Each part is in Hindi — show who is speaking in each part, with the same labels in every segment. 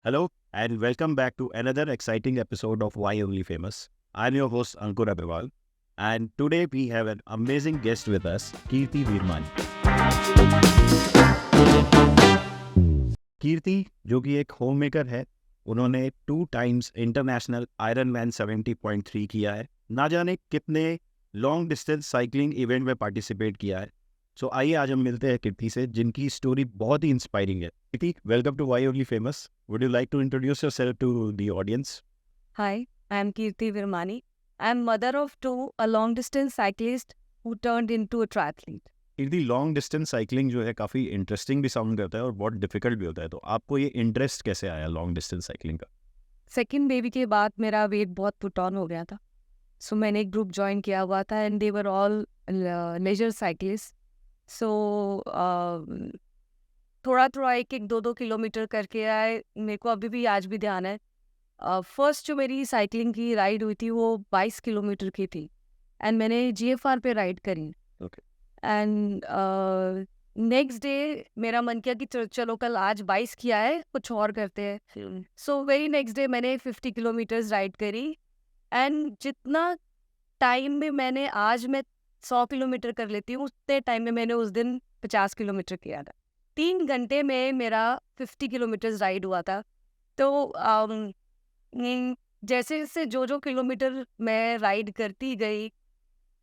Speaker 1: Hello, and welcome back to another exciting episode of Why Only Famous. I'm your host, Ankur Agarwal, and today we have an amazing guest with us, Kirti Virmani. कीर्ति जो कि एक होम मेकर है, उन्होंने 2 टाइम्स इंटरनेशनल आयरनमैन 70.3 किया है, ना जाने कितने लॉन्ग डिस्टेंस साइकिलिंग इवेंट में पार्टिसिपेट किया है। सो आइए आज हम मिलते हैं कीर्ति से, जिनकी स्टोरी बहुत ही इंस्पायरिंग है। Kirti, welcome to why only famous. Would you like to introduce yourself to the audience?
Speaker 2: Hi, I am Kirti Virmani. I am mother of two, a long distance cyclist who turned into a triathlete.
Speaker 1: Kirti, long distance cycling जो है काफ़ी इंटरेस्टिंग भी साउंड करता है और बहुत डिफिकल्ट भी होता है, तो आपको ये इंटरेस्ट कैसे आया लॉन्ग डिस्टेंस साइकिलिंग का?
Speaker 2: सेकेंड बेबी के बाद मेरा वेट बहुत पुट ऑन हो गया था, सो मैंने एक ग्रुप ज्वाइन किया हुआ था and they were all leisure cyclist. So थोड़ा थोड़ा एक एक दो दो किलोमीटर करके आए। मेरे को अभी भी आज भी ध्यान है, फर्स्ट जो मेरी साइकिलिंग की राइड हुई थी वो 22 किलोमीटर की थी एंड मैंने GFR पे राइड करी।
Speaker 1: ओके।
Speaker 2: एंड नेक्स्ट डे मेरा मन किया कि चलो कल आज 22 किया है, कुछ और करते हैं। सो वेरी नेक्स्ट डे मैंने 50 किलोमीटर्स राइड करी एंड जितना टाइम में मैंने आज मैं 100 किलोमीटर कर लेती हूँ, उतने टाइम में मैंने उस दिन 50 किलोमीटर किया था। 3 घंटे में मेरा 50 किलोमीटर्स राइड हुआ था। तो जैसे जैसे जो किलोमीटर मैं राइड करती गई,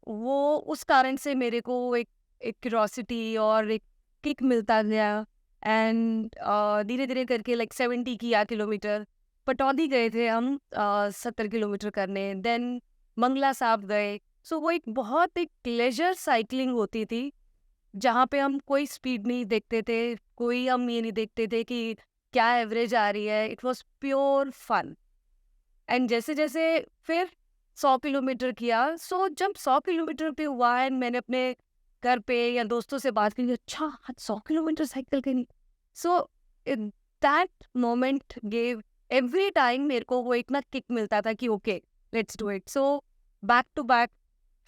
Speaker 2: वो उस कारण से मेरे को एक क्यूरोसिटी और एक किक मिलता गया एंड धीरे धीरे करके लाइक 70 किया किलोमीटर। पटौदी गए थे हम 70 किलोमीटर करने, देन मंगला साहब गए। सो वो एक बहुत एक लेजर साइकिलिंग होती थी, जहाँ पे हम कोई स्पीड नहीं देखते थे, कोई हम ये नहीं देखते थे कि क्या एवरेज आ रही है। It was pure fun. And जैसे जैसे फिर 100 किलोमीटर किया। सो जब 100 किलोमीटर पे हुआ एंड मैंने अपने घर पे या दोस्तों से बात की, अच्छा आज 100 किलोमीटर साइकिल करी। So that moment gave every time मेरे को वो एक ना किक मिलता था कि okay let's do it. So back to back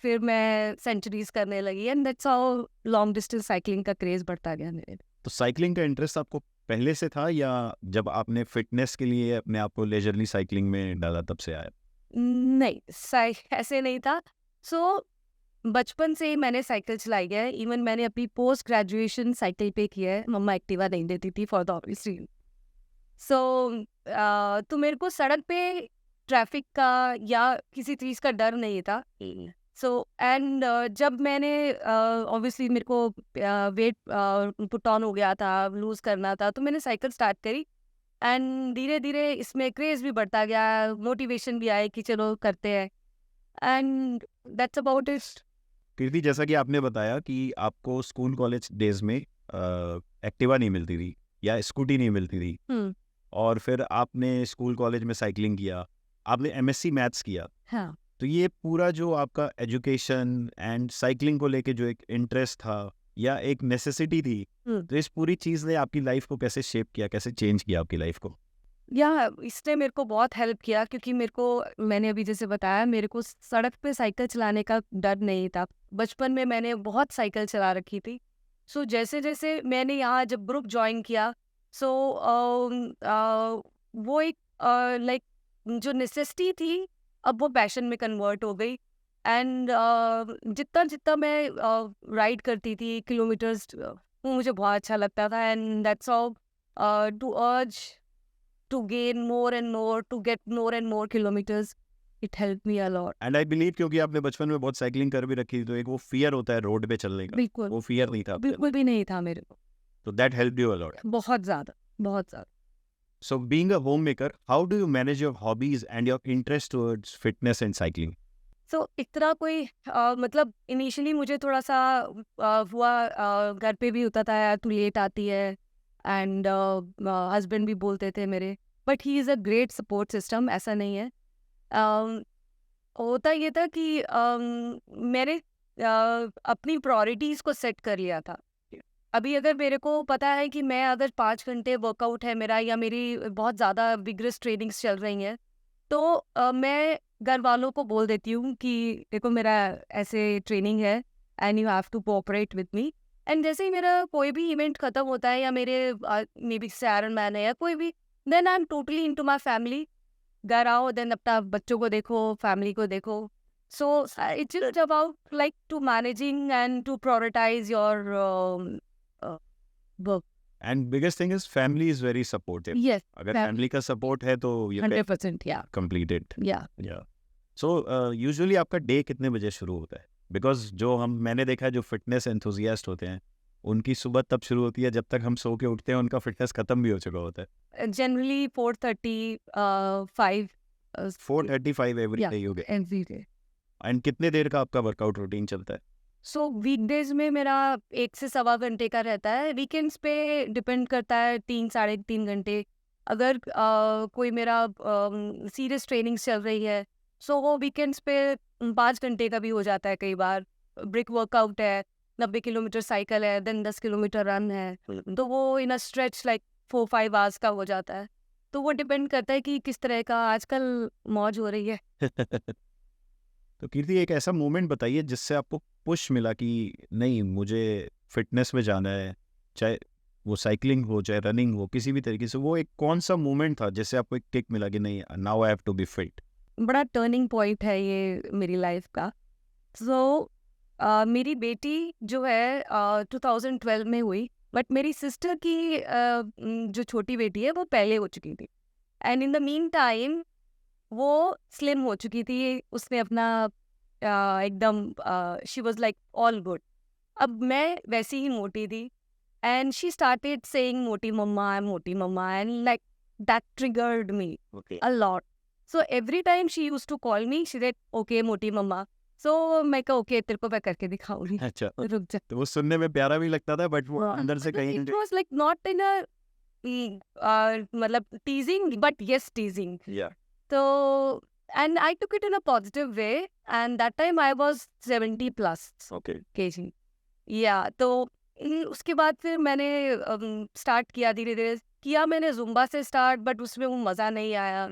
Speaker 2: फिर मैं सेंचुरीज करने लगी and that's how long distance cycling का क्रेज बढ़ता गया मेरे।
Speaker 1: तो साइकिलिंग का इंटरेस्ट आपको पहले से था या जब आपने फिटनेस के लिए अपने आप को लेजरली साइकिलिंग में डाला तब से आया?
Speaker 2: नहीं, ऐसे नहीं था। सो बचपन से ही मैंने साइकिल चलाई है। इवन मैंने अपनी पोस्ट ग्रेजुएशन साइकिल पे किया है। मम्मा एक्टिवा नहीं देती थी फॉर द ऑब्वियस रीजन। सो तो मेरे को सड़क पे ट्रैफिक का या किसी चीज़ का डर नहीं था। सो एंड जब मैंने ऑब्वियसली मेरे को वेट पुट ऑन हो गया था, लूज़ करना था, तो मैंने साइकिल स्टार्ट करी एंड धीरे धीरे इसमें क्रेज़ भी बढ़ता गया, मोटिवेशन भी आई कि चलो करते हैं एंड दैट्स अबाउट इट।
Speaker 1: कीर्ति, जैसा कि आपने बताया कि आपको स्कूल कॉलेज डेज में एक्टिवा नहीं मिलती थी या स्कूटी नहीं मिलती थी, और फिर आपने स्कूल कॉलेज में साइकिलिंग किया, आपने MSc मैथ्स किया।
Speaker 2: हाँ।
Speaker 1: तो ये पूरा जो आपका एजुकेशन एंड साइकिलिंग को लेके जो एक इंटरेस्ट था या एक नेसेसिटी थी, तो इस पूरी चीज़ ने आपकी लाइफ को कैसे शेप किया, कैसे चेंज किया आपकी लाइफ को?
Speaker 2: या इसने मेरे को बहुत हेल्प किया क्योंकि मेरे को, मैंने अभी जैसे बताया, मेरे को सड़क पे साइकिल चलाने का डर नहीं था। बचपन में मैंने बहुत साइकिल चला रखी थी। सो जैसे जैसे मैंने यहाँ जब ग्रुप ज्वाइन किया, सो वो एक लाइक जो नेसेसिटी थी, अब वो पैशन में कन्वर्ट हो गई एंड जितना जितना मैं राइड करती थी किलोमीटर्स, वो मुझे बहुत अच्छा लगता था and that's how to urge to gain more and more, to get more and more kilometers. It helped me a lot.
Speaker 1: And I believe क्योंकि आपने बचपन में बहुत साइकिलिंग कर भी रखी थी, तो एक वो फियर होता है रोड पे चलने का,
Speaker 2: बिल्कुल,
Speaker 1: वो फियर नहीं था आपके अंदर।
Speaker 2: बिल्कुल भी नहीं था मेरे को।
Speaker 1: तो that helped you a lot.
Speaker 2: बहुत ज़्यादा, बहुत ज़्यादा।
Speaker 1: So being a homemaker, how do you manage your hobbies and your interest towards fitness and cycling?
Speaker 2: सो इतना कोई मतलब इनिशियली मुझे थोड़ा सा हुआ, घर पे भी होता था यार तू लेट आती है एंड हस्बैंड भी बोलते थे मेरे, but he is a great support system, ऐसा नहीं है। अम, होता ये था कि मैंने अपनी प्रायोरिटीज़ को सेट कर लिया था। अभी अगर मेरे को पता है कि मैं अगर 5 घंटे वर्कआउट है मेरा या मेरी बहुत ज़्यादा विगरस ट्रेनिंग्स चल रही हैं, तो मैं घर वालों को बोल देती हूँ कि देखो मेरा ऐसे ट्रेनिंग है and you have to cooperate with me. And जैसे ही मेरा कोई भी इवेंट ख़त्म होता है या मेरे मे बी आयरन मैन है या कोई भी, then I am totally into my family. घर आओ, देन अपना बच्चों को देखो, फैमिली को देखो। So it's just about like to managing and to prioritise your work.
Speaker 1: And biggest thing is family is very supportive.
Speaker 2: Yes,
Speaker 1: अगर फैमिली का सपोर्ट है तो यू कैन
Speaker 2: 100%, या
Speaker 1: कंप्लीट इट।
Speaker 2: या
Speaker 1: या सो यूजुअली आपका डे कितने बजे शुरू होता है? बिकॉज जो मैंने देखा है जो फिटनेस एंथुजियास्ट होते हैं उनकी सुबह तब शुरू होती है जब तक हम सो के उठते हैं उनका फिटनेस खत्म भी हो चुका होता है।
Speaker 2: जनरली 4:30, 5
Speaker 1: 4:35 एवरी
Speaker 2: या
Speaker 1: day you get.
Speaker 2: Every day.
Speaker 1: And कितने देर का आपका वर्कआउट रूटीन चलता है?
Speaker 2: सो वीकडेज में मेरा 1 से सवा घंटे का रहता है। वीकेंड्स पे डिपेंड करता है, 3 साढ़े 3 घंटे। अगर कोई मेरा सीरियस ट्रेनिंग चल रही है, सो वो वीकेंड्स पे 5 घंटे का भी हो जाता है कई बार। ब्रिक वर्कआउट है, 90 किलोमीटर साइकिल है, देन 10 किलोमीटर रन है, तो वो इन अ स्ट्रेच लाइक 4-5 आवर्स का हो जाता है। तो वो डिपेंड करता है कि किस तरह का आजकल मौज हो रही है।
Speaker 1: तो कीर्ति एक ऐसा मोमेंट बताइए जिससे आपको पुश मिला कि नहीं मुझे फिटनेस में जाना है, चाहे वो साइकिलिंग हो चाहे रनिंग हो, किसी भी तरीके से वो एक कौन सा मोमेंट था जिससे आपको एक किक मिला कि नहीं now I have to be fit?
Speaker 2: बड़ा टर्निंग पॉइंट है ये मेरी लाइफ का। सो मेरी बेटी जो है 2012 में हुई, बट मेरी सिस्टर की जो छोटी बेटी है वो पहले हो चुकी थी। And in the mean time वो स्लिम हो चुकी थी। उसने अपना एकदम she was like all good. अब मैं वैसी ही मोटी थी, एंड शी स्टार्टेड सेइंग मोटी मम्मा, and like that triggered me
Speaker 1: okay.
Speaker 2: a lot. So every time she used to call me, she said, "Okay, मोटी मम्मा." So मैं कहा, "Okay, तेरे को मैं करके दिखाऊंगी,
Speaker 1: अच्छा,
Speaker 2: रुक जा."
Speaker 1: तो वो सुनने में प्यारा भी लगता था बट वो अंदर से कहीं
Speaker 2: It was like not in a मतलब teasing, but yes, teasing.
Speaker 1: या
Speaker 2: So and I took it in a positive way, and that time I was 70 plus
Speaker 1: okay.
Speaker 2: kg. या तो उसके बाद फिर मैंने स्टार्ट किया, धीरे धीरे किया मैंने जुम्बा से स्टार्ट, बट उसमें वो मज़ा नहीं आया।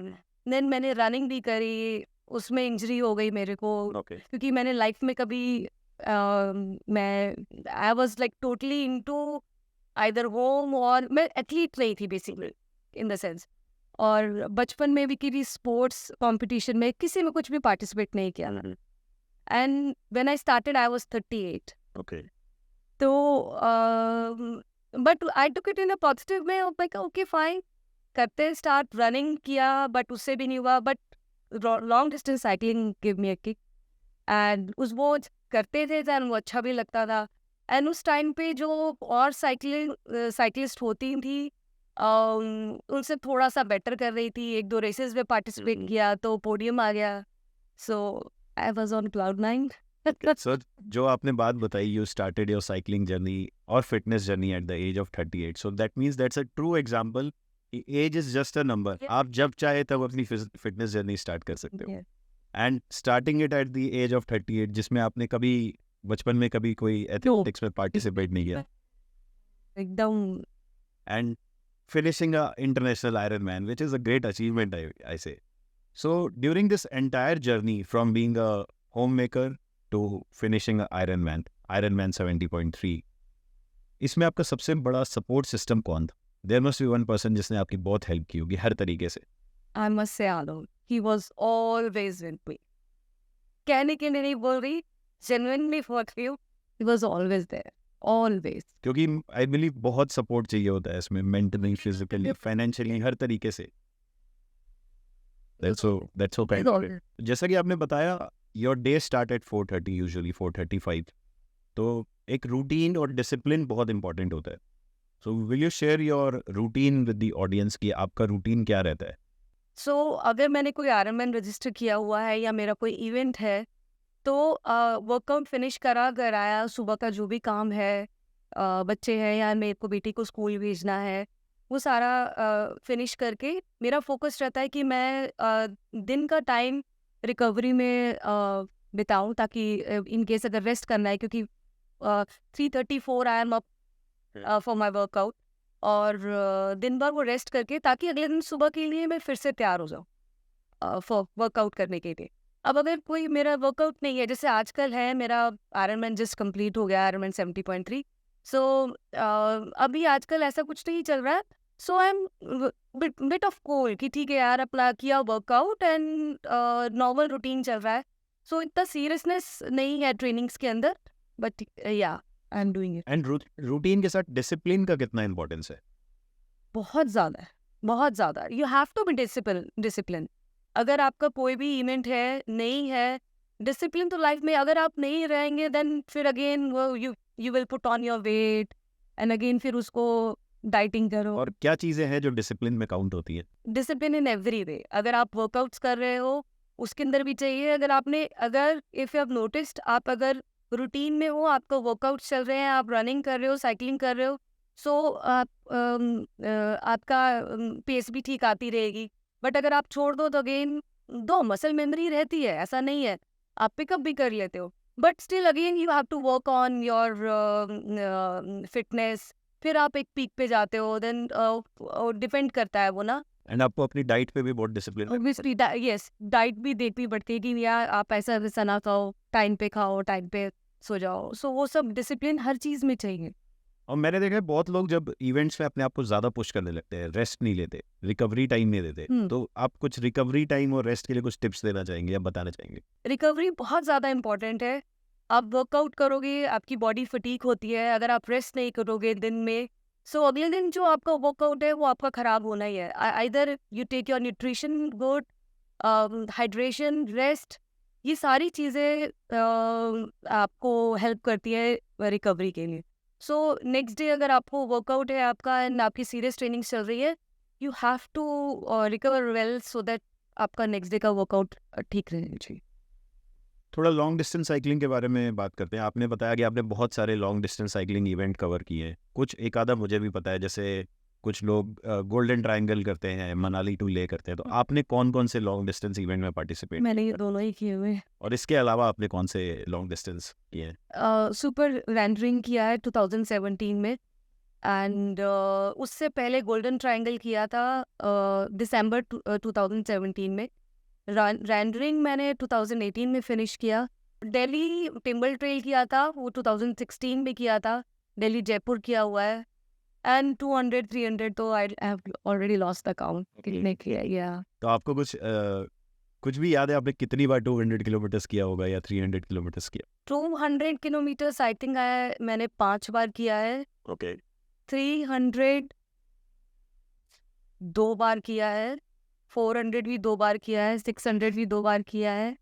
Speaker 2: देन मैंने रनिंग भी करी, उसमें इंजरी हो गई मेरे को,
Speaker 1: ओके।
Speaker 2: क्योंकि मैंने लाइफ में कभी मैं I was like totally into either home, और मैं एथलीट नहीं थी बेसिकली इन द सेंस। और बचपन में भी किसी स्पोर्ट्स कंपटीशन में किसी में कुछ भी पार्टिसिपेट नहीं किया मैंने। And when I started I was 38।
Speaker 1: Okay.
Speaker 2: तो but I took it in a positive में, लाइक ओके फाइन, करते हैं स्टार्ट। रनिंग किया बट उससे भी नहीं हुआ, but long distance cycling give me a kick, and उस वो करते थे एंड वो अच्छा भी लगता था। एंड उस टाइम पे जो और साइकिलिस्ट होती थी, उनसे थोड़ा सा बेटर कर रही थी। 1-2 रेसेस में पार्टिसिपेट किया तो पोडियम आ गया। So I was on cloud 9।
Speaker 1: Sir जो आपने बात बताई you started your cycling journey और fitness journey at the age of 38, so that means that's a true example. Age is just a number.
Speaker 2: Yeah.
Speaker 1: आप जब चाहे तब अपनी फिटनेस जर्नी स्टार्ट कर सकते हो।
Speaker 2: Yeah.
Speaker 1: And starting it at the age of 38 जिसमें आपने कभी बचपन में कभी कोई एथलेटिक्स में पार्टिसिपेट नहीं किया,
Speaker 2: एकदम
Speaker 1: and finishing a international Ironman, which is a great achievement, I say. So during this entire journey from being a homemaker to finishing a Ironman 70.3, इसमें आपका सबसे बड़ा सपोर्ट सिस्टम कौन था? There must be one person जिसने आपकी बहुत हेल्प की होगी हर तरीके से।
Speaker 2: I must say Alok, he was always with me. कहने के लिए नहीं बोल रही, genuinely for you, he was always there, always.
Speaker 1: क्योंकि आई बिलीव बहुत सपोर्ट चाहिए होता है इसमें, मेंटली, फिजिकली, फाइनेंशियली, हर तरीके से। That's so
Speaker 2: He's
Speaker 1: kind of it.
Speaker 2: always.
Speaker 1: जैसा कि आपने बताया your day start at 4:30, usually 4:35, तो एक रूटीन और डिसिप्लिन बहुत इंपॉर्टेंट होता है। So will you share your routine with the audience की आपका रूटीन क्या रहता है?
Speaker 2: So अगर मैंने कोई आयरनमैन रजिस्टर किया हुआ है या मेरा कोई इवेंट है, तो वर्कआउट फिनिश करा, घर आया, सुबह का जो भी काम है, बच्चे हैं या मेरे को बेटी को स्कूल भेजना है, वो सारा फिनिश करके मेरा फोकस रहता है कि मैं दिन का टाइम रिकवरी में बिताऊं, ताकि इन केस अगर रेस्ट करना है, क्योंकि 3:34 I am up for my workout, और दिन भर वो रेस्ट करके, ताकि अगले दिन सुबह के लिए मैं फिर से तैयार हो जाऊँ फॉर वर्कआउट करने के लिए। अब अगर कोई मेरा वर्कआउट नहीं है, जैसे आजकल है मेरा आयरनमैन जस्ट कंप्लीट हो गया, आयरनमैन 70.3। सो अभी आजकल ऐसा कुछ नहीं चल रहा है, so I am bit of cool कि ठीक है यार, अपना किया वर्कआउट एंड नॉर्मल रूटीन चल रहा है, सो इतना सीरियसनेस नहीं है ट्रेनिंग्स के अंदर, बट या I am doing it.
Speaker 1: And routine के साथ डिसिप्लिन का कितना इंपॉर्टेंस है?
Speaker 2: बहुत ज़्यादा है, बहुत ज़्यादा। You have to be discipline. अगर आपका कोई भी इवेंट है, नहीं है, डिसिप्लिन तो लाइफ में अगर आप नहीं रहेंगे, देन फिर अगेन वो you will put on your weight and again फिर उसको डाइटिंग करो।
Speaker 1: और क्या चीजें हैं जो डिसिप्लिन में काउंट होती है?
Speaker 2: Discipline in every way. अगर आप वर्कआउट्स कर रहे हो, उसके अंदर भी चाहिए। अगर इफ यू हैव नोटिस्ड, आप अगर रूटीन में हो, आपका वर्कआउट चल रहे हैं, आप रनिंग कर रहे हो, साइकिलिंग कर रहे हो, सो आपका पेस भी ठीक आती रहेगी। बट अगर आप छोड़ दो तो अगेन दो मसल मेमोरी रहती है, ऐसा नहीं है, आप पिकअप भी कर लेते हो, but still again you have to work on your fitness. फिर आप एक पीक पे जाते हो, देन डिपेंड करता है वो ना।
Speaker 1: एंड आपको अपनी डाइट पे भी बहुत डिसिप्लिन
Speaker 2: ऑब्वियसली यस, डाइट भी देखनी पड़ती है कि यार आप ऐसा वैसा ना खाओ, टाइम पे खाओ, टाइम पे सो जाओ। सो वो सब डिसिप्लिन हर चीज में चाहिए।
Speaker 1: और मैंने देखा है बहुत लोग जब इवेंट्स में अपने आप को ज्यादा पुश करने लगते हैं, रेस्ट नहीं लेते, रिकवरी टाइम नहीं देते, तो आप कुछ रिकवरी टाइम और रेस्ट के लिए कुछ टिप्स देना चाहेंगे या बताना चाहेंगे?
Speaker 2: रिकवरी बहुत ज़्यादा इंपॉर्टेंट है। आप वर्कआउट करोगे, आपकी बॉडी फटीक होती है, अगर आप रेस्ट नहीं करोगे दिन में, सो अगले दिन जो आपका वर्कआउट है वो आपका ख़राब होना ही है। Either you take your nutrition good, hydration, rest, ये सारी चीज़ें आपको हेल्प करती है रिकवरी के लिए। सो नेक्स्ट डे अगर आपको वर्कआउट है आपका एंड आपकी सीरियस ट्रेनिंग चल रही है, you have to recover well so that आपका नेक्स्ट डे का वर्कआउट ठीक रहना चाहिए।
Speaker 1: थोड़ा लॉन्ग डिस्टेंस साइकिलिंग के बारे में बात करते हैं। आपने बताया कि आपने बहुत सारे long distance cycling event cover किए हैं, कुछ एक आधा मुझे भी पता है, जैसे कुछ लोग गोल्डन ट्रायंगल करते हैं, मनाली टू ले करते हैं, तो आपने कौन कौन से लॉन्ग डिस्टेंस इवेंट में पार्टिसिपेट?
Speaker 2: मैंने ये दोनों ही किए हुए हैं।
Speaker 1: और इसके अलावा आपने कौन से लॉन्ग डिस्टेंस किए हैं?
Speaker 2: सुपर रेंडरिंग किया है 2017 में, एंड उससे पहले गोल्डन ट्रायंगल किया था दिसंबर 2017 में। रेंडरिंग मैंने 2018 में फिनिश किया। दिल्ली टिम्बल ट्रेल किया था, वो 2016 में किया था। दिल्ली जयपुर किया हुआ है, एंड 200 300 तो I have already lost the count कितने किया या।
Speaker 1: तो आपको कुछ भी याद है आपने कितनी बार 200 किलोमीटर्स किया होगा या 300 किलोमीटर्स किया?
Speaker 2: 200 किलोमीटर्स आई थिंक मैंने 5 बार किया है।
Speaker 1: ओके।
Speaker 2: 300 2 बार किया है, 400 भी 2 बार किया है, 600 भी 2 बार किया है,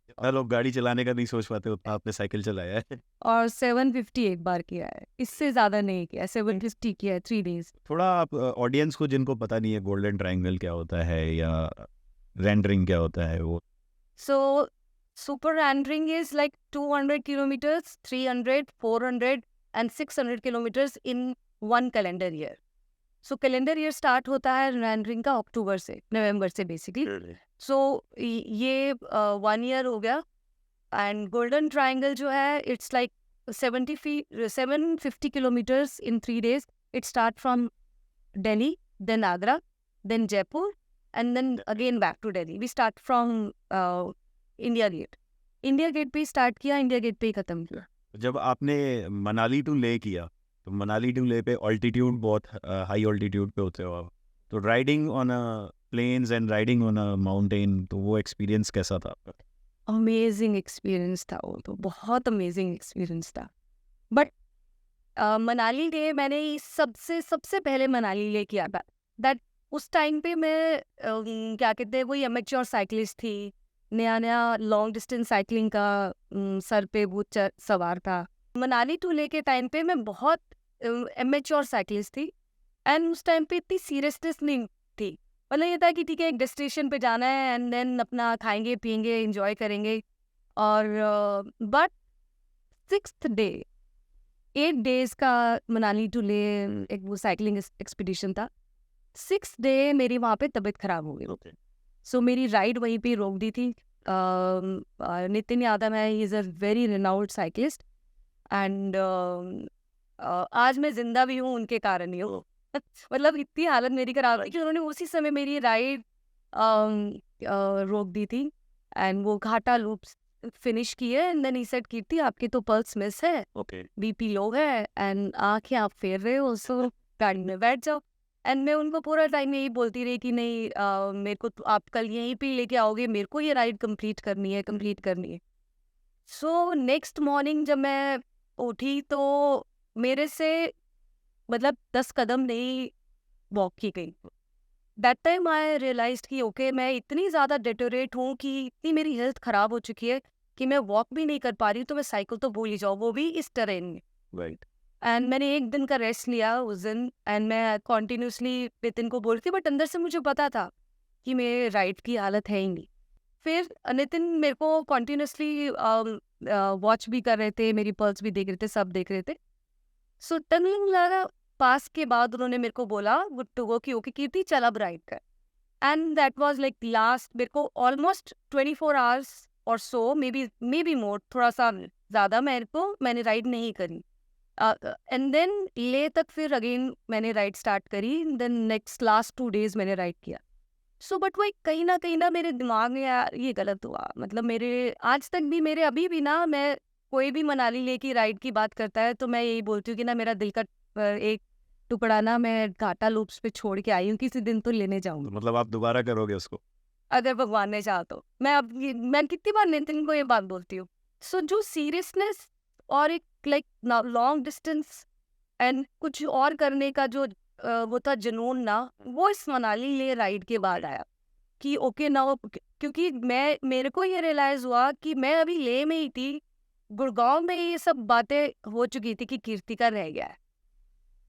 Speaker 1: जितना लोग गाड़ी चलाने का नहीं सोच पाते उतना आपने साइकिल चलाया है।
Speaker 2: और 750 एक बार किया है। इससे ज़्यादा नहीं किया, 750 किया है 3 डेज।
Speaker 1: थोड़ा आप ऑडियंस को जिनको पता नहीं है गोल्डन ट्रायंगल क्या होता है या रेंडरिंग क्या होता है, वो
Speaker 2: So super rendering is like 200 kilometers, 300, 400 and 600 kilometers in one calendar year. So calendar year start होता है rendering का अक्टूबर से, नवंबर से basically. So ये 1 year हो गया, and golden triangle जो है it's like 750 kilometers in 3 days. It start from Delhi, then Agra, then Jaipur, and then again back to Delhi. We start from India Gate. India Gate पे स्टार्ट किया, इंडिया गेट पे ही खत्म किया।
Speaker 1: जब आपने मनाली टू ले किया तो मनाली टू ले पे ऑल्टीट्यूड बहुत हाई ऑल्टीट्यूड पे होते हो आप, तो riding on a plains and riding on a mountain, तो वो एक्सपीरियंस कैसा था आपका?
Speaker 2: अमेजिंग एक्सपीरियंस था वो, तो बहुत अमेजिंग एक्सपीरियंस था। बट मनाली ले मैंने सबसे पहले मनाली ले किया था। दैट उस टाइम पे मैं क्या कहते हैं, वही एमेच्योर साइकिलिस्ट थी, नया लॉन्ग डिस्टेंस साइकिलिंग का सर पे भूत सवार था। मनाली टू ले के टाइम पे मैं बहुत एमेच्योर साइकिलिस्ट थी, एंड उस टाइम पे इतनी सीरियसनेस नहीं थी। मतलब ये था कि ठीक है एक डेस्टिनेशन पे जाना है एंड देन अपना खाएंगे पियेंगे एंजॉय करेंगे। और बट 6th डे 8 डेज का मनाली टू ले एक वो साइकिलिंग एक्सपीडिशन था। 6th डे मेरी वहाँ पे तबीयत खराब हो गई। सो मेरी राइड वहीं पे रोक दी थी। नितिन यादव है, he is a very renowned cyclist, and आज मैं जिंदा भी हूँ उनके कारण ही हूँ। मतलब इतनी हालत मेरी खराब थी कि उन्होंने उसी समय मेरी राइड रोक दी थी, एंड वो घाटा लूप फिनिश किए, एंड देन ही सेड कीर्ति आपकी तो पल्स मिस है, बीपी लो है, एंड आंखें आप फेर रहे हो, सो गाड़ी में बैठ जाओ। एंड मैं उनको पूरा टाइम यही बोलती रही कि नहीं मेरे को तो आप कल यहीं पे लेके आओगे, मेरे को ये राइड कंप्लीट करनी है, कंप्लीट करनी है। सो नेक्स्ट मॉर्निंग जब मैं उठी तो मेरे से मतलब 10 कदम नहीं वॉक की गई। दैट टाइम आई रियलाइज्ड कि ओके मैं इतनी ज़्यादा डिटोरेट हूँ कि इतनी मेरी हेल्थ ख़राब हो चुकी है कि मैं वॉक भी नहीं कर पा रही हूँ, तो मैं साइकिल तो भूल ही जाऊँ, वो भी इस टेरेन में।
Speaker 1: राइट।
Speaker 2: एंड मैंने 1 दिन का रेस्ट लिया उस दिन एंड मैं कंटिन्यूअसली नितिन को बोल रही थी, बट अंदर से मुझे पता था कि मेरे राइट की हालत है ही नहीं। फिर नितिन मेरे को कंटिन्यूअसली वॉच भी कर रहे थे, मेरी पल्स भी देख रहे थे, सब देख रहे थे। सो टनलिंग लगा पास के बाद उन्होंने मेरे को बोला गुड टू गो कि ओके कीर्ति चल अब राइड कर। And that was like last मेरे को ऑलमोस्ट 24 आवर्स और सो मे बी मोर, थोड़ा सा ज़्यादा मैंने राइड नहीं करी। एंड देन ले तक फिर अगेन मैंने राइड स्टार्ट करी, देन नेक्स्ट लास्ट 2 डेज मैंने राइड किया। सो बट वो एक कहीं ना मेरे दिमाग में यार ये गलत हुआ, मतलब मेरे आज तक भी मेरे अभी भी ना, मैं कोई भी मनाली लेके राइड की बात करता है तो मैं यही बोलती हूँ कि ना मेरा दिल का एक टुकड़ा ना मैं घाटा लूप्स पे छोड़ के आई हूँ, किसी दिन तो लेने जाऊंगी
Speaker 1: तो मतलब आप दोबारा करोगे उसको?
Speaker 2: अगर भगवान ने चाहा तो। मैं कितनी बार नितिन को ये बात बोलती हूँ। सो जो सीरियसनेस और एक लाइक लॉन्ग डिस्टेंस एंड कुछ और करने का जो वो था जुनून ना, वो इस मनाली ले राइड के बाद आया कि ओके नाउ, क्योंकि मैं मेरे को ये रियलाइज हुआ कि मैं अभी ले में ही थी, गुड़गांव में ये सब बातें हो चुकी थी कि कीर्ति का रह गया है,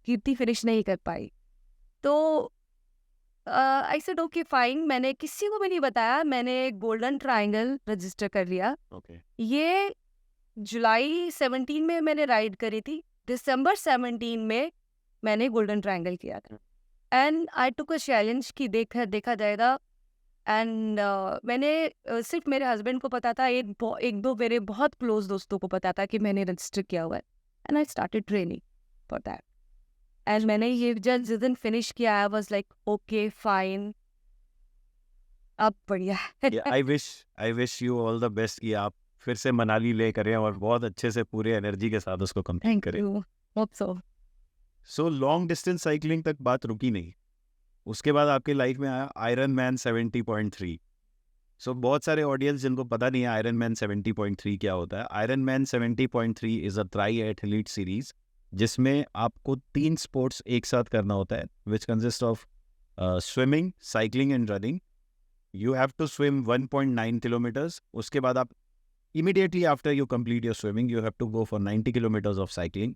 Speaker 2: कीर्ति फिनिश नहीं कर पाई। तो आई सेड ओके फाइन, मैंने किसी को भी नहीं बताया, मैंने गोल्डन ट्रायंगल रजिस्टर कर लिया।
Speaker 1: ओके।
Speaker 2: ये जुलाई 17 में मैंने राइड करी थी, दिसंबर 17 में मैंने गोल्डन ट्रायंगल किया था। And I took a challenge कि देखा जाएगा। एंड मैंने सिर्फ मेरे हस्बैंड को पता था, एक दो मेरे बहुत क्लोज दोस्तों को पता था कि मैंने रजिस्टर किया हुआ है। And I started training for that. And मैंने ये जब जिस दिन फिनिश किया I was like okay fine, अब बढ़िया है।
Speaker 1: I wish you all the best कि आप फिर से मनाली ले करें और बहुत अच्छे से पूरे एनर्जी के साथ उसको कंप्लीट
Speaker 2: थैंक
Speaker 1: करें।
Speaker 2: You, hope so.
Speaker 1: So long distance cycling तक बात रुकी नहीं, उसके बाद आपके लाइफ में आया आयरन मैन 70.3। सो बहुत सारे ऑडियंस जिनको पता नहीं है आयरन मैन 70.3 क्या होता है। Iron Man 70.3 is a triathlete series जिसमें आपको 3 स्पोर्ट्स एक साथ करना होता है, which consist of swimming, cycling and running. You have to swim 1.9 kilometres. उसके बाद आप immediately after you complete your swimming you have to go for 90 kilometers of cycling,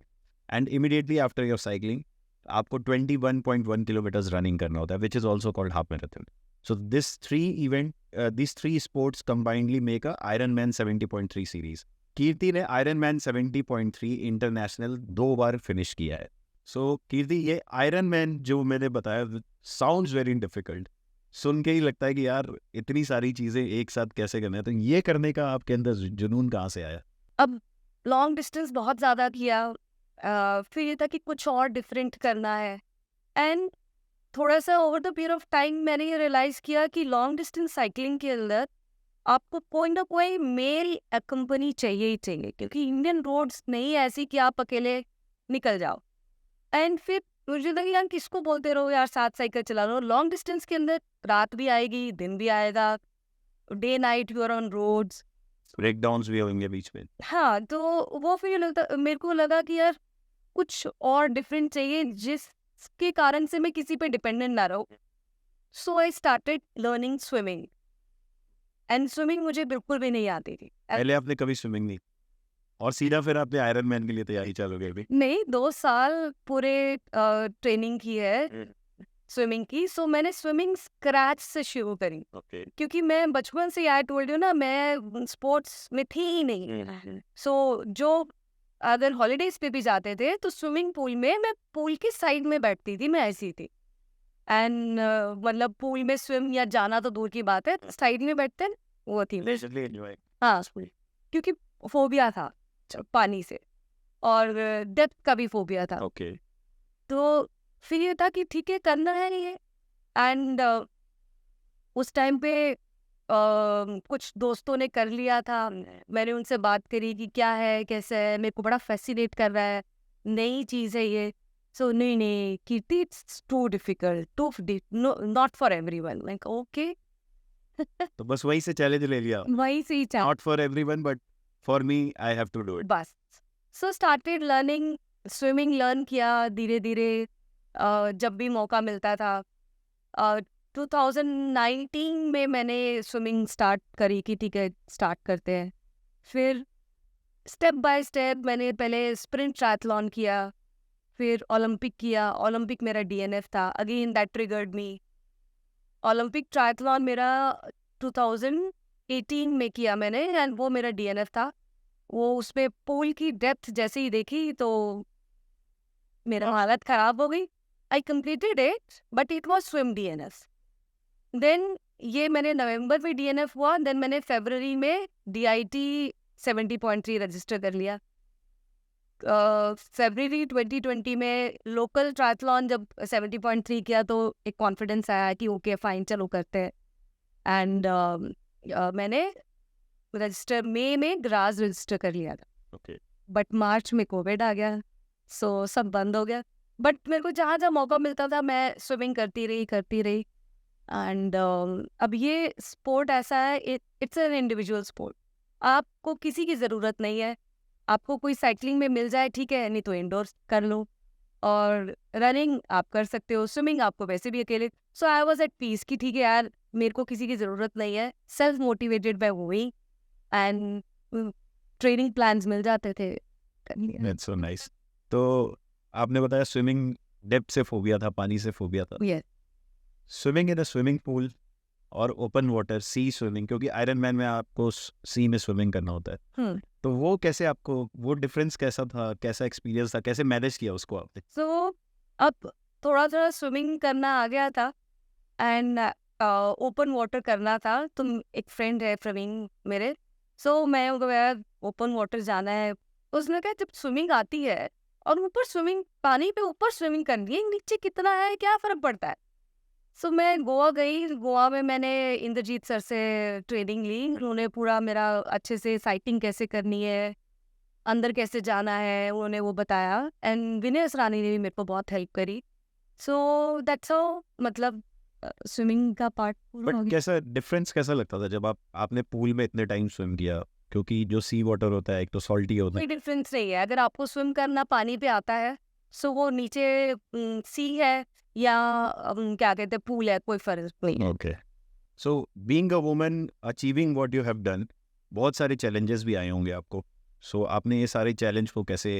Speaker 1: and immediately after your cycling आपको 21.1 kilometers running करना होता है, which is also called half marathon. So these three sports combinedly make a Ironman 70.3 series. कीर्ति ने Ironman 70.3 इंटरनेशनल 2 बार फिनिश किया है। सो कीर्ति, ये Ironman जो मैंने बताया sounds very difficult, सुन के ही लगता है कि यार इतनी सारी चीजें एक साथ कैसे करना है, तो ये करने का आपके अंदर जुनून कहाँ से आया?
Speaker 2: अब लॉन्ग डिस्टेंस बहुत ज़्यादा किया, फिर ये था कि कुछ और डिफरेंट करना है। एंड थोड़ा सा over the period of time मैंने ये रियलाइज़ किया कि लॉन्ग डिस्टेंस साइकिलिंग के अंदर आपको कोई ना कोई मेल कंपनी चाहिए ही चाहिए, क्योंकि इंडियन रोड्स नहीं ऐसी कि आप अकेले निकल जाओ। एंड फिर मुझे लगा यार किसको बोलते रहो यार, साथ साइकिल चला लो। लॉन्ग डिस्टेंस के अंदर रात भी आएगी, दिन भी आएगा, day night you are on roads.
Speaker 1: Breakdowns भी होंगे बीच में।
Speaker 2: हाँ, तो वो फिर मेरे को लगा कि यार कुछ और डिफरेंट चाहिए जिसके कारण से मैं किसी पे डिपेंडेंट ना रहूं। So I started learning swimming, and swimming मुझे बिल्कुल भी नहीं आती थी।
Speaker 1: पहले आपने कभी स्विमिंग नहीं, और सीधा फिर आपने आयरन मैन के लिए तैयारी चालू कर दी?
Speaker 2: नहीं, 2 साल पूरे ट्रेनिंग की है स्विमिंग की। सो मैंने स्विमिंग स्क्रैच से शुरू करी,
Speaker 1: ओके।
Speaker 2: क्योंकि मैं बचपन से आई टोल्ड यू ना, मैं स्पोर्ट्स में थी ही नहीं। सो जो अगर हॉलीडेज पे भी जाते थे तो स्विमिंग पूल में, मैं पूल की साइड में बैठती थी, मैं ऐसी थी। एंड मतलब पूल में स्विम या जाना तो दूर की बात है, साइड में बैठते हैं, वो थी मैं।
Speaker 1: Leisurely enjoy.
Speaker 2: हाँ, क्योंकि फोबिया था पानी से, और डेप्थ का भी फोबिया था।
Speaker 1: ओके।
Speaker 2: तो फिर ये था कि ठीक है करना है ये। एंड उस टाइम पे कुछ दोस्तों ने कर लिया था, मैंने उनसे बात करी कि क्या है कैसे है, मेरे को बड़ा फैसिनेट कर रहा है, नई चीज़ है ये। सो नहीं नहीं Kirti, it's too difficult, too no, not for everyone, like okay.
Speaker 1: तो बस वही से चैलेंज ले लिया,
Speaker 2: वही से ही
Speaker 1: not for everyone but for me I have to do it.
Speaker 2: बस। So started learning swimming, learn किया धीरे धीरे, जब भी मौका मिलता था। 2019 में मैंने स्विमिंग स्टार्ट करी कि ठीक है स्टार्ट करते हैं। फिर स्टेप बाय स्टेप मैंने पहले स्प्रिंट ट्रायथलॉन किया, फिर ओलंपिक किया। ओलंपिक मेरा डीएनएफ था, again that triggered me. Olympic triathlon मेरा 2018 में किया मैंने, एंड वो मेरा डीएनएफ था। वो उसमें पूल की डेप्थ जैसे ही देखी तो मेरा हालत खराब हो गई। I completed it but it was swim DNF. Then ये मैंने नवंबर में डीएनएफ हुआ, देन मैंने फरवरी में डीआईटी 70.3 रजिस्टर कर लिया। फरवरी 2020 में लोकल ट्रायथलॉन जब 70.3 किया तो एक कॉन्फिडेंस आया कि ओके फाइन चलो करते हैं। एंड मैंने रजिस्टर मई में ग्रास रजिस्टर कर लिया था,
Speaker 1: ओके।
Speaker 2: बट मार्च में कोविड आ गया, सो सब बंद हो गया। बट मेरे को जहाँ जहाँ मौका मिलता था मैं स्विमिंग करती रही। एंड अब ये स्पोर्ट ऐसा है, इट्स एन इंडिविजुअल स्पोर्ट। आपको किसी की ज़रूरत नहीं है। आपको कोई साइकिलिंग में मिल जाए ठीक है, नहीं तो इंडोर कर लो, और रनिंग आप कर सकते हो, स्विमिंग आपको वैसे भी अकेले। सो आई वॉज एट पीस कि ठीक है यार, मेरे को किसी की ज़रूरत नहीं है, सेल्फ मोटिवेटेड बाय हुई, एंड ट्रेनिंग प्लान्स मिल जाते थे, कर लिया।
Speaker 1: That's so nice. तो आपने बताया स्विमिंग डेप्थ से फोबिया था, पानी से फोबिया था।
Speaker 2: Yes.
Speaker 1: Swimming in a swimming pool और ओपन वाटर सी स्विमिंग, क्योंकि आयरन मैन में आपको सी में स्विमिंग करना होता है,
Speaker 2: Hmm.
Speaker 1: तो वो कैसे आपको, वो डिफरेंस कैसा था, कैसा एक्सपीरियंस था, कैसे मैनेज किया उसको आपने?
Speaker 2: सो अब थोड़ा थोड़ा स्विमिंग करना आ गया था, एंड ओपन वाटर करना था। तो एक फ्रेंड है प्रवीण मेरे, सो मैं उनको यार ओपन वाटर जाना है। उसने कहा जब स्विमिंग आती है और ऊपर स्विमिंग, पानी पे ऊपर स्विमिंग करनी है, नीचे कितना है क्या फ़र्क पड़ता है। सो मैं गोवा गई, गोवा में मैंने इंद्रजीत सर से ट्रेनिंग ली। उन्होंने पूरा मेरा अच्छे से साइटिंग कैसे करनी है, अंदर कैसे जाना है, उन्होंने वो बताया। एंड विनय असरानी ने भी मेरे को बहुत हेल्प करी। सो दैट्स हाउ, मतलब स्विमिंग का पार्ट पूरा हो
Speaker 1: बट
Speaker 2: गया।
Speaker 1: कैसा डिफरेंस कैसा लगता था जब आपने पूल में इतने टाइम स्विम किया? क्योंकि जो सी वाटर होता है एक तो सॉल्टी होता
Speaker 2: कोई डिफरेंस नहीं है, अगर आपको स्विम करना पानी पे आता है, सो वो नीचे सी है या क्या कहते हैं पूल है, कोई फर्क नहीं
Speaker 1: है।
Speaker 2: है।
Speaker 1: Okay. So being a woman achieving what you have done, बहुत सारे चैलेंजेस भी आए होंगे आपको। सो आपने ये सारे चैलेंज को कैसे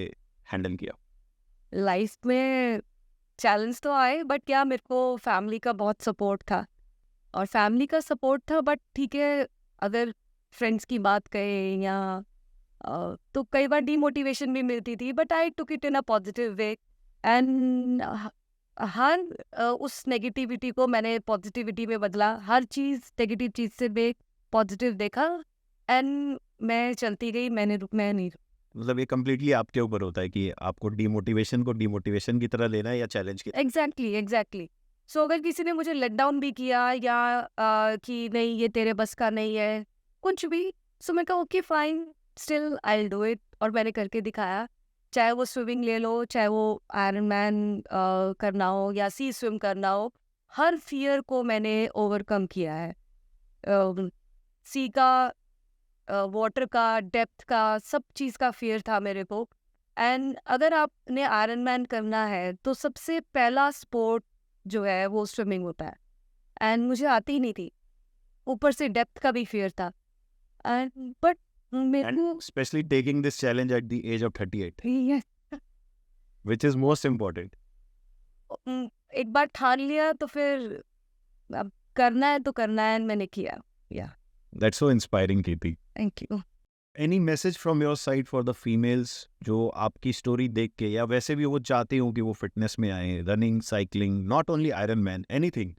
Speaker 1: हैंडल किया?
Speaker 2: लाइफ में चैलेंज तो आए, बट क्या, मेरे को फैमिली का बहुत सपोर्ट था, और फैमिली का सपोर्ट था, बट ठीक है अगर फ्रेंड्स की बात करें या तो कई बार डीमोटिवेशन भी मिलती थी, but I took it in a positive way. And हर उस नेगेटिविटी को मैंने पॉजिटिविटी में बदला, हर चीज़ नेगेटिव चीज़ से मैं पॉजिटिव देखा, एंड मैं चलती गई, मैं नहीं।
Speaker 1: मतलब ये कम्प्लीटली आपके ऊपर होता है कि आपको डीमोटिवेशन को डीमोटिवेशन की तरह लेना है या चैलेंज की।
Speaker 2: एग्जैक्टली। सो अगर किसी ने मुझे लेट डाउन भी किया या कि नहीं ये तेरे बस का नहीं है, कुछ भी, सो मैं कहा okay fine, still I will do it, और मैंने करके दिखाया। चाहे वो स्विमिंग ले लो, चाहे वो आयरन मैन करना हो या सी स्विम करना हो, हर फियर को मैंने ओवरकम किया है। सी का, वाटर का, डेप्थ का, सब चीज़ का फियर था मेरे को। एंड अगर आपने आयरन मैन करना है तो सबसे पहला स्पोर्ट जो है वो स्विमिंग होता है, एंड मुझे आती ही नहीं थी, ऊपर से डेप्थ का भी फियर था। एंड बट मेरे
Speaker 1: एंड
Speaker 2: को
Speaker 1: specially taking this challenge at the age of 38,
Speaker 2: ये
Speaker 1: व्हिच इज मोस्ट इम्पोर्टेंट।
Speaker 2: एक बार ठान लिया तो फिर अब करना है तो करना है, and मैंने किया। या
Speaker 1: that's so inspiring Kirti.
Speaker 2: Thank you.
Speaker 1: Any message from your side for the females जो आपकी स्टोरी देख के या वैसे भी वो चाहती हूँ कि वो फिटनेस में आए, running, cycling, not only iron man, anything,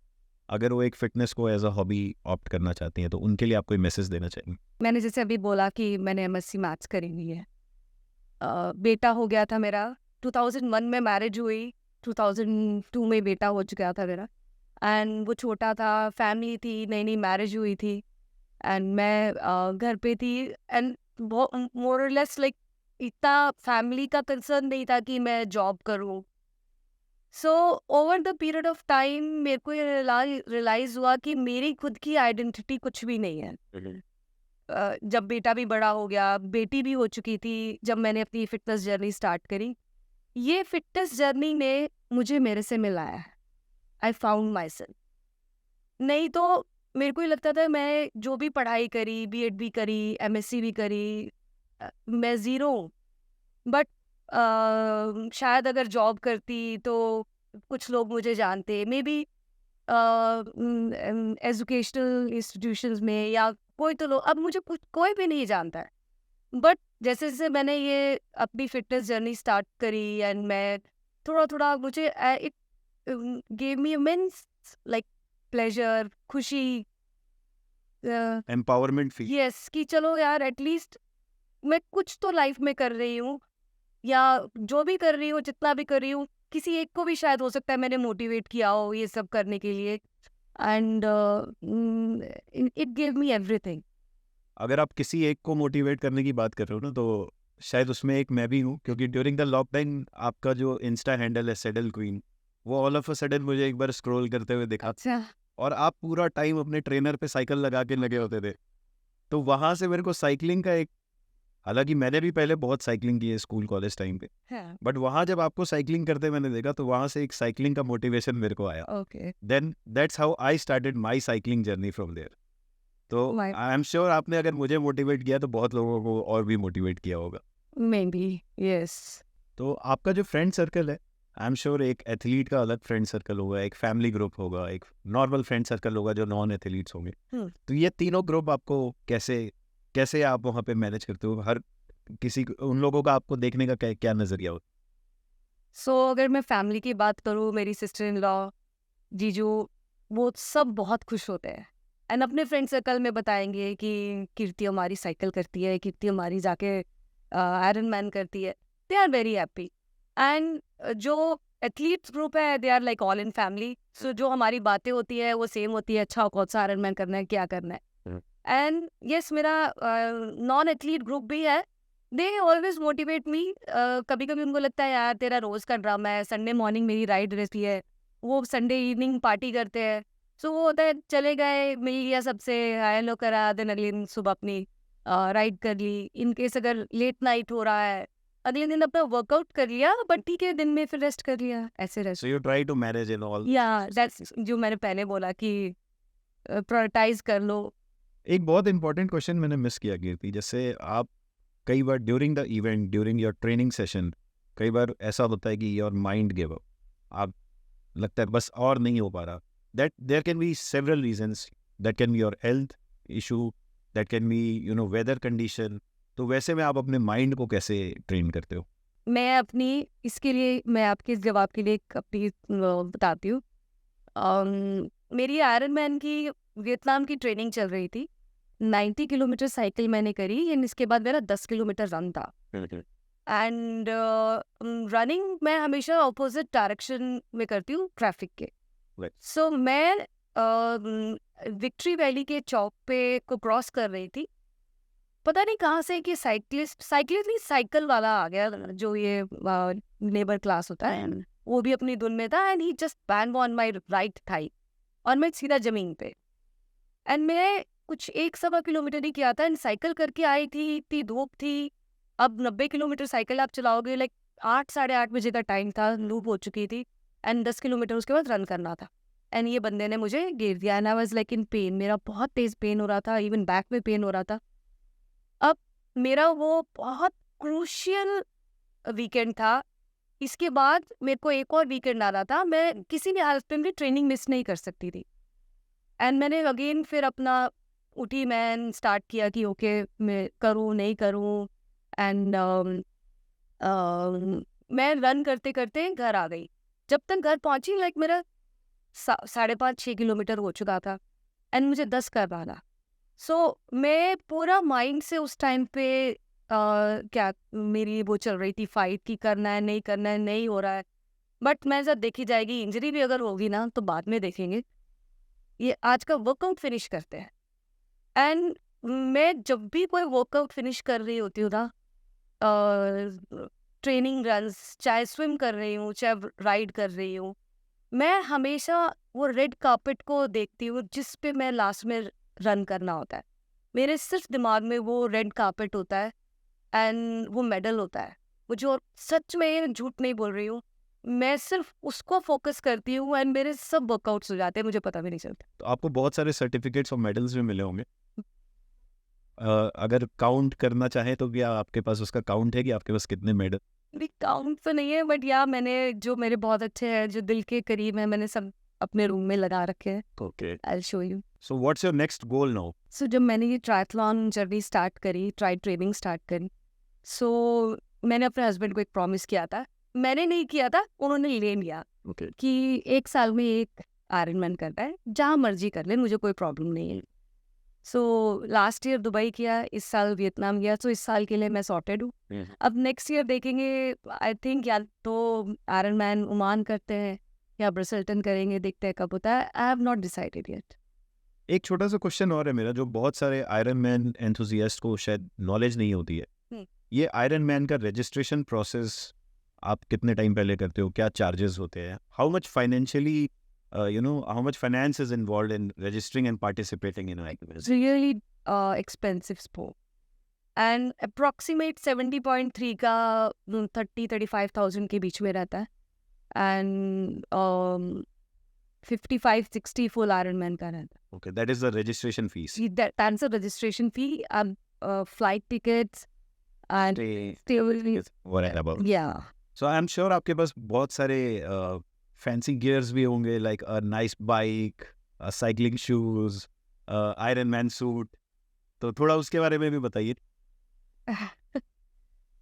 Speaker 1: अगर वो एक फिटनेस को एज अ हॉबी ऑप्ट करना चाहती हैं तो उनके लिए आप कोई मैसेज देना चाहिए?
Speaker 2: मैंने जैसे अभी बोला कि मैंने एमएससी मैथ्स करी हुई है। बेटा हो गया था मेरा, 2001 में मैरिज हुई, 2002 में बेटा हो चुका था मेरा, एंड वो छोटा था, फैमिली थी, नई नई मैरिज हुई थी, एंड मैं घर पे थी, एंड मोर और लेस लाइक इतना फैमिली का कंसर्न नहीं था कि मैं जॉब करूं, so over the period of time मेरे को ये रियलाइज हुआ कि मेरी खुद की आइडेंटिटी कुछ भी नहीं है। जब बेटा भी बड़ा हो गया, बेटी भी हो चुकी थी, जब मैंने अपनी फिटनेस जर्नी स्टार्ट करी, ये फिटनेस जर्नी ने मुझे मेरे से मिलाया है। I found my self. नहीं तो मेरे को ही लगता था मैं जो भी पढ़ाई करी, बीएड भी करी, एमएससी भी करी, मैं ज़ीरो हूँ। बट शायद अगर जॉब करती तो कुछ लोग मुझे जानते, मे बी एजुकेशनल इंस्टीट्यूशंस में, या कोई तो लोग, अब मुझे कोई भी नहीं जानता है। बट जैसे जैसे मैंने ये अपनी फिटनेस जर्नी स्टार्ट करी एंड मैं थोड़ा थोड़ा, मुझे it gave me immense like pleasure, खुशी,
Speaker 1: एम्पावरमेंट फील।
Speaker 2: यस, कि चलो यार एटलीस्ट मैं कुछ तो लाइफ में कर रही हूँ, या जो भी कर रही हूँ, जितना भी कर रही हूँ, किसी एक को भी शायद हो सकता है मैंने मोटिवेट किया हो ये सब करने के लिए। And it give me everything.
Speaker 1: अगर आप किसी एक को मोटिवेट करने की बात कर रहे हो ना, तो शायद उसमें एक मैं भी हूँ, क्योंकि ड्यूरिंग द लॉकडाउन आपका जो इंस्टा हैंडल है सेडल क्वीन, वो ऑल ऑफ अ सडन मुझे एक बार स्क्रॉल करते हुए दिखा,
Speaker 2: अच्छा।
Speaker 1: और आप पूरा टाइम अपने ट्रेनर पे साइकिल लगा के लगे होते थे। तो वहाँ से मेरे को साइकिलिंग का एक, हालांकि मैंने भी पहले बहुत साइकिलिंग की है स्कूल कॉलेज टाइम पे,
Speaker 2: हाँ।
Speaker 1: बट वहाँ जब आपको साइकिलिंग करते मैंने देखा, तो वहाँ से एक साइकिलिंग का मोटिवेशन मेरे को आया।
Speaker 2: Okay.
Speaker 1: Then that's how I started my cycling journey from there. तो
Speaker 2: माय
Speaker 1: आई एम श्योर आपने अगर मुझे मोटिवेट किया तो बहुत लोगों को और भी मोटिवेट किया होगा।
Speaker 2: May be, yes.
Speaker 1: तो आपका जो फ्रेंड सर्कल है, आई एम श्योर एक एथलीट का अलग फ्रेंड सर्कल होगा, एक फैमिली ग्रुप होगा, एक नॉर्मल फ्रेंड सर्कल होगा जो नॉन एथलीट्स होंगे। तो ये तीनों ग्रुप आपको कैसे कैसे आप वहाँ पे मैनेज करते हो? हर किसी उन लोगों का आपको देखने का क्या क्या नजरिया हो?
Speaker 2: सो अगर मैं फैमिली की बात करूँ, मेरी सिस्टर इन लॉ, जीजू, वो सब बहुत खुश होते हैं। एंड अपने फ्रेंड सर्कल में बताएंगे कि कीर्ति हमारी साइकिल करती है, कीर्ति हमारी जाके आयरन मैन करती है। They are very happy. And जो एथलीट्स ग्रुप है, they are like all in family. So जो हमारी बातें होती है वो सेम होती है, अच्छा कौन सा आयरन मैन करना है, क्या करना है। एंड यस, मेरा नॉन एथलीट ग्रुप भी है। They always motivate me. कभी कभी उनको लगता है यार तेरा रोज का ड्रामा है, संडे मॉर्निंग मेरी राइड रहती है, वो संडे इवनिंग पार्टी करते हैं। सो वो होता है, चले गए, मिल लिया सबसे, हाय हेलो करा, देन अगले दिन सुबह अपनी राइड कर ली। इन केस अगर लेट नाइट हो रहा है, अगले दिन अपना वर्कआउट कर लिया, बट ठीक है, दिन में फिर रेस्ट कर लिया, ऐसे rest.
Speaker 1: So you try to manage in all.
Speaker 2: या दैट्स जो मैंने पहले बोला कि प्रायोरिटाइज कर लो।
Speaker 1: एक बहुत इंपॉर्टेंट क्वेश्चन मैंने मिस किया कीर्ति, जैसे आप कई बार during the event, during your training session, कई बार ऐसा होता है कि योर माइंड गिव अप, आप लगता है बस और नहीं हो पा रहा। That there can be several reasons, that can be your health issue, that can be weather condition. तो वैसे में आप अपने माइंड को कैसे ट्रेन करते हो?
Speaker 2: मैं अपनी, इसके लिए मैं आपके इस जवाब के लिए एक अपनी बताती हूँ। मेरी आयरन मैन की वियतनाम की ट्रेनिंग चल रही थी। 90 किलोमीटर साइकिल मैंने करी, एंड इसके बाद मेरा 10 किलोमीटर रन था। एंड रनिंग मैं हमेशा ऑपोजिट डायरेक्शन में करती हूँ ट्रैफिक के।
Speaker 1: Right.
Speaker 2: सो मैं विक्ट्री वैली के चौक पे को क्रॉस कर रही थी। पता नहीं कहाँ से कि साइकिलिस्ट नहीं, साइकिल वाला आ गया, जो ये लेबर क्लास होता है, वो भी अपनी धुन में था। And he just bang on my right thigh, और मैं सीधा जमीन पे। एंड मैं कुछ 1-1.25 किलोमीटर ही किया था, एंड साइकिल करके आई थी, इतनी धूप थी। अब 90 किलोमीटर साइकिल आप चलाओगे, लाइक 8-8:30 बजे का टाइम था, धूप हो चुकी थी, एंड 10 किलोमीटर उसके बाद रन करना था। एंड ये बंदे ने मुझे गिर दिया, and I was like in pen. मेरा बहुत तेज पेन हो रहा था, इवन बैक में पेन हो रहा था। अब मेरा वो बहुत क्रूशियल वीकेंड था। इसके बाद मेरे को एक और वीकेंड आ रहा था, मैं किसी भी हालत पे मेरी ट्रेनिंग मिस नहीं कर सकती थी। एंड मैंने अगेन फिर अपना उठी, मैं स्टार्ट किया कि ओके मैं करूँ नहीं करूँ। एंड मैं रन करते करते घर आ गई। जब तक घर पहुंची, लाइक मेरा 5.5-6 किलोमीटर हो चुका था, एंड मुझे 10 करना था। सो मैं पूरा माइंड से उस टाइम पे क्या मेरी वो चल रही थी फाइट, की करना है नहीं करना है, नहीं हो रहा है। बट मैं जब देखी जाएगी, इंजरी भी अगर होगी ना तो बाद में देखेंगे, ये आज का वर्कआउट फिनिश करते हैं। एंड मैं जब भी कोई वर्कआउट फिनिश कर रही होती हूँ ना, ट्रेनिंग रन्स, चाहे स्विम कर रही हूँ, चाहे राइड कर रही हूँ, मैं हमेशा वो रेड कार्पेट को देखती हूँ जिस पे मैं लास्ट में रन करना होता है। मेरे सिर्फ दिमाग में वो रेड कार्पेट होता है एंड वो मेडल होता है। मुझे और सच में झूठ नहीं बोल रही हूँ, मैं सिर्फ उसको फोकस करती हूँ एंड मेरे सब वर्कआउट्स हो जाते हैं, मुझे पता भी नहीं चलता।
Speaker 1: तो आपको बहुत सारे सर्टिफिकेट्स और मेडल्स भी मिले होंगे। अगर काउंट करना चाहें तो क्या आपके पास उसका काउंट है कि आपके पास कितने मेडल?
Speaker 2: काउंट तो नहीं है, बट या मैंने जो मेरे बहुत अच्छे हैं, जो दिल के करीब है, मैंने सब अपने रूम में लगा रखे हैं।
Speaker 1: Okay,
Speaker 2: I will show you.
Speaker 1: So what's your next goal now?
Speaker 2: So जब मैंने ये ट्रायथलॉन जर्नी स्टार्ट करी, ट्राई ट्रेनिंग स्टार्ट करी, सो मैंने अपने हस्बैंड को एक प्रॉमिस किया था। मैंने नहीं किया था, उन्होंने ले लिया
Speaker 1: ओके,
Speaker 2: कि 1 साल में 1 आयरनमैन करना है, जहाँ मर्जी कर ले, मुझे कोई प्रॉब्लम नहीं है। सो लास्ट ईयर दुबई किया, इस साल वियतनाम गया, सो इस साल के लिए मैं सॉर्टेड हूँ। अब नेक्स्ट ईयर देखेंगे, आई थिंक या तो आयरनमैन ओमान करते हैं या ब्रसल्टन करेंगे, देखते हैं कब होता है। I have not decided yet.
Speaker 1: एक छोटा सा क्वेश्चन और है मेरा, जो बहुत सारे आयरन मैन एंथुजियास्ट को शायद नॉलेज नहीं होती है। ये आयरन मैन का रजिस्ट्रेशन प्रोसेस आप कितने टाइम पहले करते हो? क्या चार्जेस होते हैं? How much financially how much finance is involved in registering and participating in
Speaker 2: It's really expensive sport. And approximate 70.3 का 30-35,000 के बीच में रहता है। And 55-60 full Ironman का रहता है।
Speaker 1: Okay, that is the registration fees.
Speaker 2: That's a registration fee and flight tickets and stay. Yeah.
Speaker 1: So I am sure आपके पास बहुत सारे फैंसी गियर्स भी होंगे, like a nice bike, cycling shoes, iron man suit. तो थोड़ा उसके बारे में भी बताइए।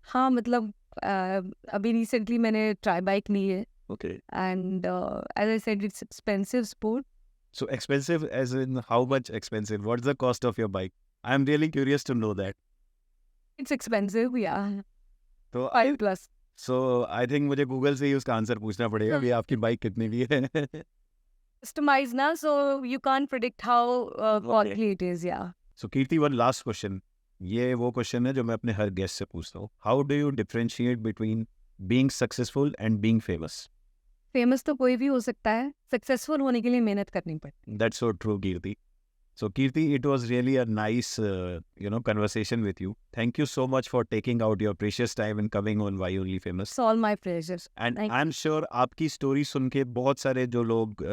Speaker 2: हाँ, मतलब अभी रिसेंटली मैंने ट्राई बाइक ली है
Speaker 1: okay,
Speaker 2: and as I said, it's expensive sport.
Speaker 1: So expensive as in how much expensive? What's the cost of your bike? I am really curious to know that.
Speaker 2: It's expensive, yeah.
Speaker 1: तो
Speaker 2: 5+.
Speaker 1: सो आई थिंक मुझे गूगल से ही उसका आंसर पूछना पड़ेगा कि आपकी बाइक कितनी की है।
Speaker 2: Customized now, so you can't predict how costly it is, yeah.
Speaker 1: So Kirti, one last question. ये वो क्वेश्चन है जो मैं अपने हर गेस्ट से पूछता हूँ। How do you differentiate between being successful and being famous?
Speaker 2: Famous तो कोई भी हो सकता है, सक्सेसफुल होने के लिए मेहनत करनी पड़ती
Speaker 1: That's so true, Kirti. So, Kirti, it was really a nice, conversation with you. Thank you so much for taking out your precious time and coming on Why Only Famous.
Speaker 2: है। All my pleasure.
Speaker 1: And
Speaker 2: Thank
Speaker 1: I'm sure आपकी स्टोरी सुन के बहुत सारे जो लोग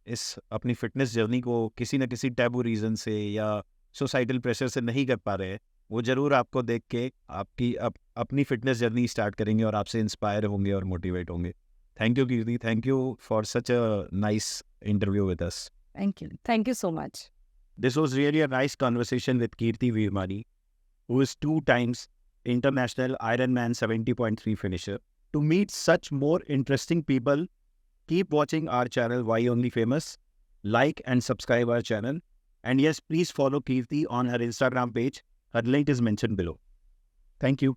Speaker 1: इस अपनी फिटनेस जर्नी को किसी न किसी टैबू रीजन से या सोसाइटल प्रेशर से नहीं कर पा रहे हैं, वो जरूर आपको देख के आपकी अपनी फिटनेस जर्नी स्टार्ट करेंगे और आपसे इंस्पायर होंगे और मोटिवेट होंगे। Thank you Kirti, thank you for such a nice interview with us.
Speaker 2: Thank you. Thank you so much.
Speaker 1: This was really a nice conversation with Kirti Virmani, who is 2 times international Ironman 70.3 finisher. To meet such more interesting people, keep watching our channel Why Only Famous, like and subscribe our channel. And yes, please follow Kirti on her Instagram page. Her link is mentioned below. Thank you.